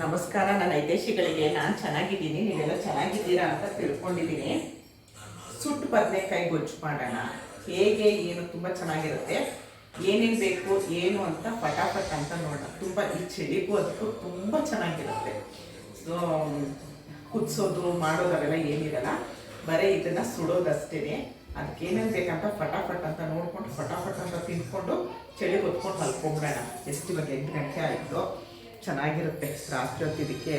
ನಮಸ್ಕಾರ. ನನ್ನ ಐದೇಶಿಗಳಿಗೆ ನಾನು ಚೆನ್ನಾಗಿದ್ದೀನಿ, ನೀವೆಲ್ಲ ಚೆನ್ನಾಗಿದ್ದೀರಾ ಅಂತ ತಿಳ್ಕೊಂಡಿದ್ದೀನಿ. ಸುಟ್ಟು ಬದನೆಕಾಯಿ ಗೊಜ್ಜು ಮಾಡೋಣ. ಹೇಗೆ ಏನು ತುಂಬ ಚೆನ್ನಾಗಿರುತ್ತೆ. ಏನೇನು ಬೇಕು ಏನು ಅಂತ ಫಟಾಫಟ್ ಅಂತ ನೋಡೋಣ. ತುಂಬ ಈ ಚಳಿಗೂ ಅದಕ್ಕೂ ತುಂಬ ಚೆನ್ನಾಗಿರುತ್ತೆ. ಸೊ ಕುದಿಸೋದು ಮಾಡೋದು ಅವೆಲ್ಲ ಏನಿರಲ್ಲ, ಬರೀ ಇದನ್ನು ಸುಡೋದಷ್ಟೇ. ಅದಕ್ಕೆ ಏನೇನು ಬೇಕಂತ ಫಟಾಫಟ್ ಅಂತ ನೋಡ್ಕೊಂಡು ಫಟಾಫಟ್ ಅಂತ ತಿಂದ್ಕೊಂಡು ಚಳಿ ಹೊತ್ಕೊಂಡು ಮಲ್ಕೊಂಬಿಡೋಣ. ಎಷ್ಟು ಇವಾಗ 8 ಗಂಟೆ ಆಯಿತು. ಚೆನ್ನಾಗಿರುತ್ತೆ ರಾತ್ರಿ ಹೊತ್ತು. ಇದಕ್ಕೆ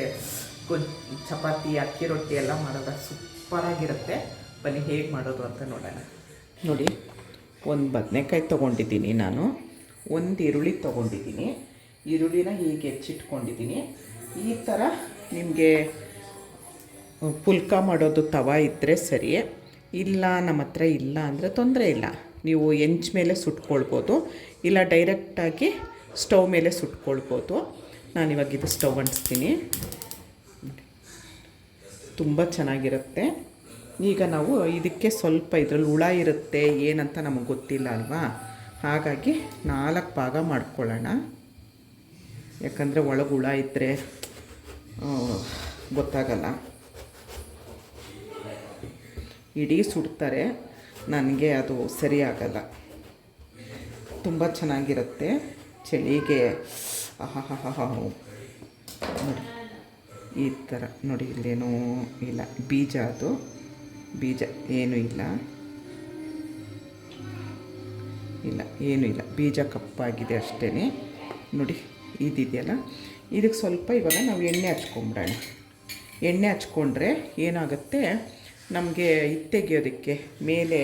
ಚಪಾತಿ ಅಕ್ಕಿ ರೊಟ್ಟಿ ಎಲ್ಲ ಮಾಡೋದು ಸೂಪರಾಗಿರುತ್ತೆ. ಬನ್ನಿ ಹೇಗೆ ಮಾಡೋದು ಅಂತ ನೋಡೋಣ. ನೋಡಿ, ಒಂದು ಬದನೆಕಾಯಿ ತೊಗೊಂಡಿದ್ದೀನಿ ನಾನು, ಒಂದು ಈರುಳ್ಳಿ ತೊಗೊಂಡಿದ್ದೀನಿ. ಈರುಳ್ಳಿನ ಹೀಗೆ ಹೆಚ್ಚಿಟ್ಕೊಂಡಿದ್ದೀನಿ. ಈ ಥರ ನಿಮಗೆ ಪುಲ್ಕ ಮಾಡೋದು ತವ ಇದ್ದರೆ ಸರಿ, ಇಲ್ಲ ನಮ್ಮ ಹತ್ರ ಇಲ್ಲ ಅಂದರೆ ತೊಂದರೆ ಇಲ್ಲ, ನೀವು ಹೆಂಚ ಮೇಲೆ ಸುಟ್ಕೊಳ್ಬೋದು, ಇಲ್ಲ ಡೈರೆಕ್ಟಾಗಿ ಸ್ಟವ್ ಮೇಲೆ ಸುಟ್ಕೊಳ್ಬೋದು. ನಾನಿವಾಗ ಇದು ಸ್ಟವ್ ಅಂಟಿಸ್ತೀನಿ. ತುಂಬ ಚೆನ್ನಾಗಿರುತ್ತೆ. ಈಗ ನಾವು ಇದಕ್ಕೆ ಸ್ವಲ್ಪ ಇದರಲ್ಲಿ ಹುಳ ಇರುತ್ತೆ ಏನಂತ ನಮಗೆ ಗೊತ್ತಿಲ್ಲ ಅಲ್ವಾ, ಹಾಗಾಗಿ 4 ಭಾಗ ಮಾಡ್ಕೊಳ್ಳೋಣ. ಯಾಕಂದರೆ ಒಳಗೆ ಹುಳ ಇದ್ದರೆ ಗೊತ್ತಾಗಲ್ಲ. ಇಡೀ ಸುಡ್ತಾರೆ, ನನಗೆ ಅದು ಸರಿ ಆಗಲ್ಲ. ತುಂಬ ಚೆನ್ನಾಗಿರುತ್ತೆ ಚಳಿಗೆ. ನೋಡಿ ಈ ಥರ ನೋಡಿ, ಇಲ್ಲೇನೂ ಇಲ್ಲ, ಬೀಜ ಅದು ಬೀಜ ಏನೂ ಇಲ್ಲ, ಏನೂ ಇಲ್ಲ, ಬೀಜ ಕಪ್ಪಾಗಿದೆ ಅಷ್ಟೇ. ನೋಡಿ ಇದಿದೆಯಲ್ಲ, ಇದಕ್ಕೆ ಸ್ವಲ್ಪ ಇವಾಗ ನಾವು ಎಣ್ಣೆ ಹಚ್ಕೊಂಬಿಡೋಣ. ಎಣ್ಣೆ ಹಚ್ಕೊಂಡ್ರೆ ಏನಾಗುತ್ತೆ, ನಮಗೆ ಇದು ತೆಗಿಯೋದಕ್ಕೆ ಮೇಲೆ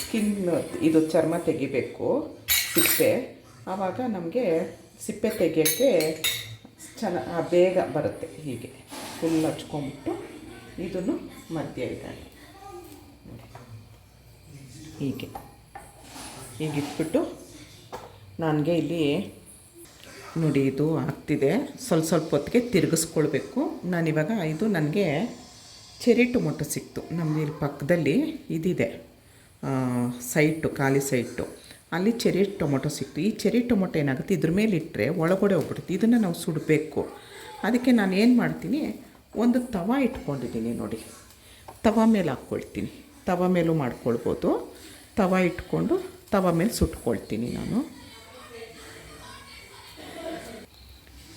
ಸ್ಕಿನ್, ಇದು ಚರ್ಮ ತೆಗಿಬೇಕು, ಸಿಪ್ಪೆ. ಆವಾಗ ನಮಗೆ ಸಿಪ್ಪೆ ತೆಗಿಯೋಕ್ಕೆ ಬೇಗ ಬರುತ್ತೆ. ಹೀಗೆ ಫುಲ್ ಹಚ್ಕೊಂಬಿಟ್ಟು ಇದನ್ನು ಮಧ್ಯ ಇಡೋಣ. ಹೀಗೆ ಇಟ್ಬಿಟ್ಟು ನನಗೆ ಇಲ್ಲಿ ನೋಡಿ ಇದು ಆಗ್ತಿದೆ, ಸ್ವಲ್ಪ ಹೊತ್ತಿಗೆ ತಿರುಗಿಸ್ಕೊಳ್ಬೇಕು. ನಾನಿವಾಗ ಇದು ನನಗೆ ಚೆರಿ ಟೊಮೊಟೊ ಸಿಕ್ತು. ನಮ್ಮದು ಇಲ್ಲಿ ಪಕ್ಕದಲ್ಲಿ ಇದಿದೆ ಸೈಟು, ಖಾಲಿ ಸೈಟು, ಅಲ್ಲಿ ಚೆರಿ ಟೊಮೊಟೊ ಸಿಕ್ತು. ಈ ಚೆರಿ ಟೊಮೊಟೊ ಏನಾಗುತ್ತೆ, ಇದ್ರ ಮೇಲೆ ಇಟ್ಟರೆ ಒಳಗಡೆ ಹೋಗ್ಬಿಡುತ್ತೆ. ಇದನ್ನು ನಾವು ಸುಡಬೇಕು. ಅದಕ್ಕೆ ನಾನು ಏನು ಮಾಡ್ತೀನಿ, ಒಂದು ತವ ಇಟ್ಕೊಂಡಿದ್ದೀನಿ ನೋಡಿ, ತವ ಮೇಲೆ ಹಾಕ್ಕೊಳ್ತೀನಿ. ತವ ಮೇಲೂ ಮಾಡ್ಕೊಳ್ಬೋದು. ತವ ಇಟ್ಕೊಂಡು ತವ ಮೇಲೆ ಸುಟ್ಕೊಳ್ತೀನಿ ನಾನು.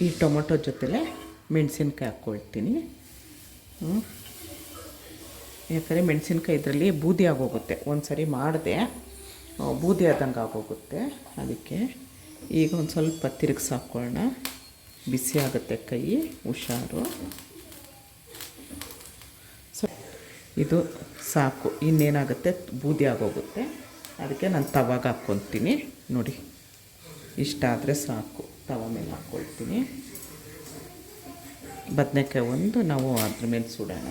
ಈ ಟೊಮೊಟೊ ಜೊತೆಲೆ ಮೆಣಸಿನ್ಕಾಯಿ ಹಾಕ್ಕೊಳ್ತೀನಿ. ಯಾಕಂದರೆ ಮೆಣಸಿನ್ಕಾಯಿ ಇದರಲ್ಲಿ ಬೂದಿ ಆಗೋಗುತ್ತೆ. ಒಂದು ಸರಿ ಮಾಡಿದೆ, ಬೂದಿ ಆದಂಗೆ ಆಗೋಗುತ್ತೆ. ಅದಕ್ಕೆ ಈಗ ಒಂದು ಸ್ವಲ್ಪ ತಿರುಗಿಸಿ ಹಾಕ್ಕೊಳ್ಳೋಣ. ಬಿಸಿ ಆಗುತ್ತೆ ಕೈ, ಹುಷಾರು. ಸೊ ಇದು ಸಾಕು, ಇನ್ನೇನಾಗುತ್ತೆ ಬೂದಿ ಆಗೋಗುತ್ತೆ. ಅದಕ್ಕೆ ನಾನು ತವಾಗ ಹಾಕ್ಕೊತೀನಿ. ನೋಡಿ ಇಷ್ಟ ಆದರೆ ಸಾಕು. ತವ ಮೇಲೆ ಹಾಕ್ಕೊಳ್ತೀನಿ. ಬದನೆಕಾಯಿ ಒಂದು ನಾವು ಅದ್ರ ಮೇಲೆ ಸುಡೋಣ.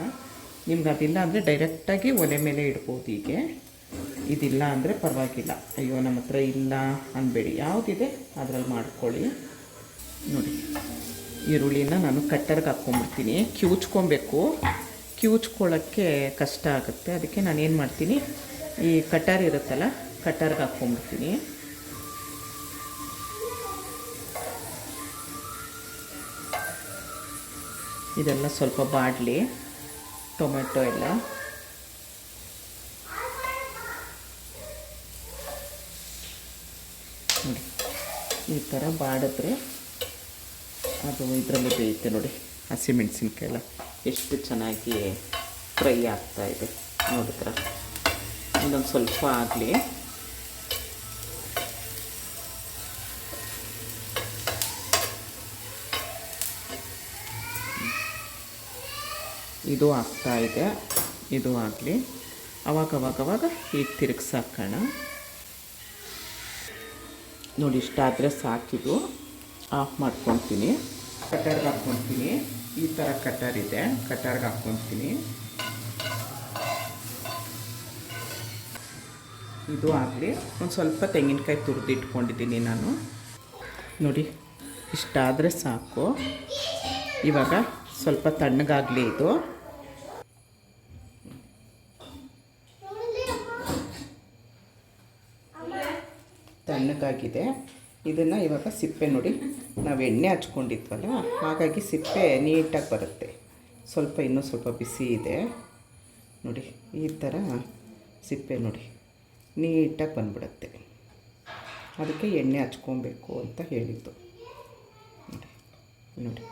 ನಿಮ್ಗೆ ಅದಿಲ್ಲ ಅಂದರೆ ಡೈರೆಕ್ಟಾಗಿ ಒಲೆ ಮೇಲೆ ಇಡ್ಬೋದು. ಹೀಗೆ ಇದಿಲ್ಲ ಅಂದರೆ ಪರವಾಗಿಲ್ಲ, ಅಯ್ಯೋ ನಮ್ಮ ಹತ್ರ ಇಲ್ಲ ಅನ್ಬೇಡಿ, ಯಾವುದಿದೆ ಅದರಲ್ಲಿ ಮಾಡ್ಕೊಳ್ಳಿ. ನೋಡಿ ಈರುಳ್ಳಿನ ನಾನು ಕಟ್ಟರ್ಗೆ ಹಾಕ್ಕೊಂಬಿಡ್ತೀನಿ. ಕಿವುಚ್ಕೊಬೇಕು, ಕಿವುಚ್ಕೊಳ್ಳೋಕ್ಕೆ ಕಷ್ಟ ಆಗುತ್ತೆ. ಅದಕ್ಕೆ ನಾನು ಏನು ಮಾಡ್ತೀನಿ, ಈ ಕಟ್ಟರ್ ಇರುತ್ತಲ್ಲ, ಕಟ್ಟರ್ಗೆ ಹಾಕ್ಕೊಂಬಿಡ್ತೀನಿ. ಇದೆಲ್ಲ ಸ್ವಲ್ಪ ಬಾಡಲಿ, ಟೊಮೆಟೊ ಎಲ್ಲ. ನೋಡಿ ಈ ಥರ ಬಾಡಿದ್ರೆ ಅದು ಇದರಲ್ಲಿ ಬೇಯುತ್ತೆ. ನೋಡಿ ಹಸಿಮೆಣಸಿನ್ಕಾಯಿ ಎಲ್ಲ ಎಷ್ಟು ಚೆನ್ನಾಗಿ ಫ್ರೈ ಆಗ್ತಾಯಿದೆ ನೋಡಿದ್ರ. ಇನ್ನೊಂದು ಸ್ವಲ್ಪ ಆಗಲಿ. ಇದು ಆಗ್ತಾಯಿದೆ, ಇದು ಆಗಲಿ. ಅವಾಗವಾಗ ಹೀಗೆ ತಿರುಗಿಸಾಕೋಣ. ನೋಡಿ ಇಷ್ಟಾದರೆ ಸಾಕಿದು. ಆಫ್ ಮಾಡ್ಕೊತೀನಿ. ಕಟ್ಟರ್ಗೆ ಹಾಕ್ಕೊತೀನಿ. ಈ ಥರ ಕಟ್ಟರ್ ಇದೆ, ಕಟ್ಟರ್ಗೆ ಹಾಕ್ಕೊತೀನಿ. ಇದು ಆಗಲಿ. ಒಂದು ಸ್ವಲ್ಪ ತೆಂಗಿನಕಾಯಿ ತುರಿದಿಟ್ಕೊಂಡಿದ್ದೀನಿ ನಾನು. ನೋಡಿ ಇಷ್ಟಾದರೆ ಸಾಕು. ಇವಾಗ ಸ್ವಲ್ಪ ತಣ್ಣಗಾಗಲಿ. ಇದು ತಣ್ಣಗಾಗಿದೆ. ಇದನ್ನು ಇವಾಗ ಸಿಪ್ಪೆ ನೋಡಿ, ನಾವು ಎಣ್ಣೆ ಹಚ್ಕೊಂಡಿದ್ವಲ್ಲ, ಹಾಗಾಗಿ ಸಿಪ್ಪೆ ನೀಟಾಗಿ ಬರುತ್ತೆ. ಸ್ವಲ್ಪ ಇನ್ನೂ ಸ್ವಲ್ಪ ಬಿಸಿ ಇದೆ ನೋಡಿ, ಈ ಥರ ಸಿಪ್ಪೆ ನೋಡಿ ನೀಟಾಗಿ ಬಂದ್ಬಿಡುತ್ತೆ. ಅದಕ್ಕೆ ಎಣ್ಣೆ ಹಚ್ಕೊಬೇಕು ಅಂತ ಹೇಳಿದ್ದು ನೋಡಿ. ನೋಡಿ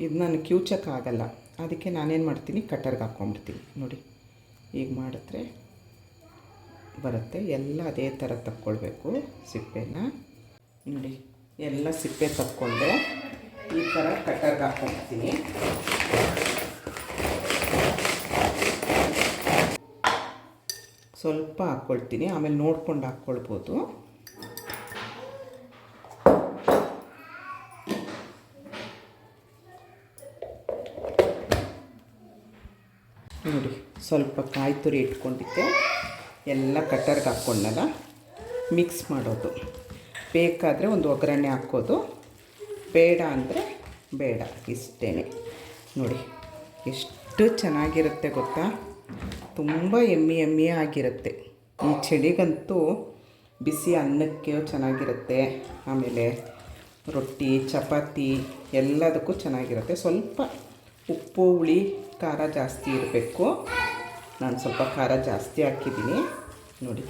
ಇದು ನಾನು ಕಿವುಚಕ್ಕಾಗಲ್ಲ, ಅದಕ್ಕೆ ನಾನೇನು ಮಾಡ್ತೀನಿ, ಕಟ್ಟರ್ಗೆ ಹಾಕ್ಕೊಂಬಿಡ್ತೀನಿ ನೋಡಿ. ಈಗ ಮಾಡಿದ್ರೆ ಬರುತ್ತೆ. ಎಲ್ಲ ಅದೇ ಥರ ತಕ್ಕೊಳ್ಬೇಕು ಸಿಪ್ಪೆನ ನೋಡಿ. ಎಲ್ಲ ಸಿಪ್ಪೆ ತಕ್ಕೊಂಡೆ ಈ ಥರ ಕಟ್ಟರ್ಗೆ ಹಾಕ್ಕೊಂಡ್ಬಿಡ್ತೀನಿ. ಸ್ವಲ್ಪ ಹಾಕ್ಕೊಳ್ತೀನಿ, ಆಮೇಲೆ ನೋಡ್ಕೊಂಡು ಹಾಕ್ಕೊಳ್ಬೋದು. ನೋಡಿ ಸ್ವಲ್ಪ ಕಾಯಿ ತುರಿ ಇಟ್ಕೊಂಡಿದ್ದೆ, ಎಲ್ಲ ಕಟ್ಟರ್ಗೆ ಹಾಕ್ಕೊಂಡಲ್ಲ, ಮಿಕ್ಸ್ ಮಾಡೋದು. ಬೇಕಾದರೆ ಒಂದು ಒಗ್ಗರಣೆ ಹಾಕೋದು, ಬೇಡ ಅಂದರೆ ಬೇಡ, ಇಷ್ಟೇ ನೋಡಿ. ಎಷ್ಟು ಚೆನ್ನಾಗಿರುತ್ತೆ ಗೊತ್ತಾ, ತುಂಬ ಎಮ್ಮಿ ಆಗಿರುತ್ತೆ. ಈ ಚಳಿಗಂತೂ ಬಿಸಿ ಅನ್ನಕ್ಕೆ ಚೆನ್ನಾಗಿರುತ್ತೆ, ಆಮೇಲೆ ರೊಟ್ಟಿ ಚಪಾತಿ ಎಲ್ಲದಕ್ಕೂ ಚೆನ್ನಾಗಿರುತ್ತೆ. ಸ್ವಲ್ಪ ಉಪ್ಪು ಹುಳಿ ಖಾರ ಜಾಸ್ತಿ ಇರಬೇಕು. ನಾನು ಸ್ವಲ್ಪ ಖಾರ ಜಾಸ್ತಿ ಹಾಕಿದ್ದೀನಿ ನೋಡಿ.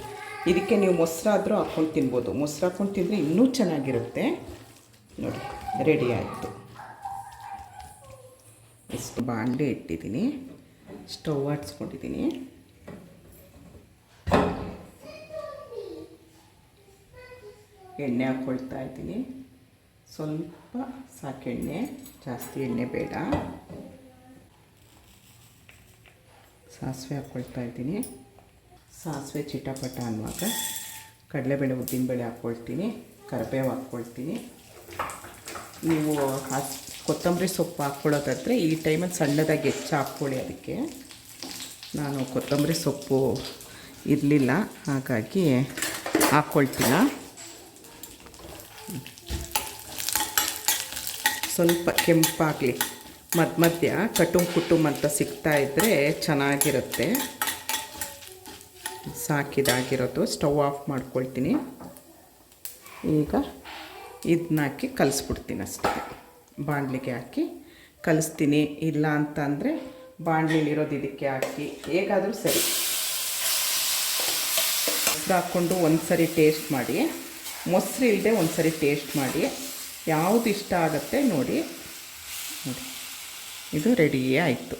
ಇದಕ್ಕೆ ನೀವು ಮೊಸರಾದರೂ ಹಾಕ್ಕೊಂಡು ತಿನ್ಬೋದು, ಮೊಸರು ಹಾಕ್ಕೊಂಡು ತಿಂದರೆ ಇನ್ನೂ ಚೆನ್ನಾಗಿರುತ್ತೆ ನೋಡಿ. ರೆಡಿ ಆಯಿತು. ಇಷ್ಟು ಬಾಣಲೆ ಇಟ್ಟಿದ್ದೀನಿ, ಸ್ಟವ್ ಹಚ್ಕೊಂಡಿದ್ದೀನಿ. ಎಣ್ಣೆ ಹಾಕ್ಕೊಳ್ತಾ ಇದ್ದೀನಿ. ಸ್ವಲ್ಪ ಸಾಕು ಎಣ್ಣೆ, ಜಾಸ್ತಿ ಎಣ್ಣೆ ಬೇಡ. ಸಾಸಿವೆ ಹಾಕ್ಕೊಳ್ತಾ ಇದ್ದೀನಿ. ಸಾಸಿವೆ ಚಿಟಪಟ ಅನ್ನುವಾಗ ಕಡಲೆಬೇಳೆ ಉದ್ದಿನಬೇಳೆ ಹಾಕ್ಕೊಳ್ತೀನಿ, ಕರಿಬೇವು ಹಾಕ್ಕೊಳ್ತೀನಿ. ನೀವು ಕೊತ್ತಂಬರಿ ಸೊಪ್ಪು ಹಾಕ್ಕೊಳ್ಳೋದಾದರೆ ಈ ಟೈಮಲ್ಲಿ ಸಣ್ಣದಾಗಿ ಹೆಚ್ಚು ಹಾಕ್ಕೊಳ್ಳಿ. ಅದಕ್ಕೆ ನಾನು ಕೊತ್ತಂಬರಿ ಸೊಪ್ಪು ಇರಲಿಲ್ಲ, ಹಾಗಾಗಿ ಹಾಕ್ಕೊಳ್ತೀನ. ಸ್ವಲ್ಪ ಕೆಂಪಾಗಲಿ, ಮಧ್ಯ ಕುಟುಂಬ ಅಂತ ಸಿಗ್ತಾಯಿದ್ರೆ ಚೆನ್ನಾಗಿರುತ್ತೆ. ಸಾಕಿದಾಗಿರೋದು. ಸ್ಟವ್ ಆಫ್ ಮಾಡ್ಕೊಳ್ತೀನಿ. ಈಗ ಇದನ್ನ ಹಾಕಿ ಕಲಿಸ್ಬಿಡ್ತೀನಿ ಅಷ್ಟೇ. ಬಾಣಲಿಗೆ ಹಾಕಿ ಕಲಿಸ್ತೀನಿ. ಇಲ್ಲ ಅಂತಂದರೆ ಬಾಣಲಿಲಿರೋದು ಇದಕ್ಕೆ ಹಾಕಿ ಹೇಗಾದರೂ ಸರಿ. ಮೊಸರು ಹಾಕ್ಕೊಂಡು ಒಂದು ಸರಿ ಟೇಸ್ಟ್ ಮಾಡಿ, ಮೊಸರು ಇಲ್ಲದೆ ಒಂದು ಸರಿ ಟೇಸ್ಟ್ ಮಾಡಿ, ಯಾವುದು ಇಷ್ಟ ಆಗುತ್ತೆ ನೋಡಿ. ನೋಡಿ ಇದು ರೆಡಿಯೇ ಆಯಿತು.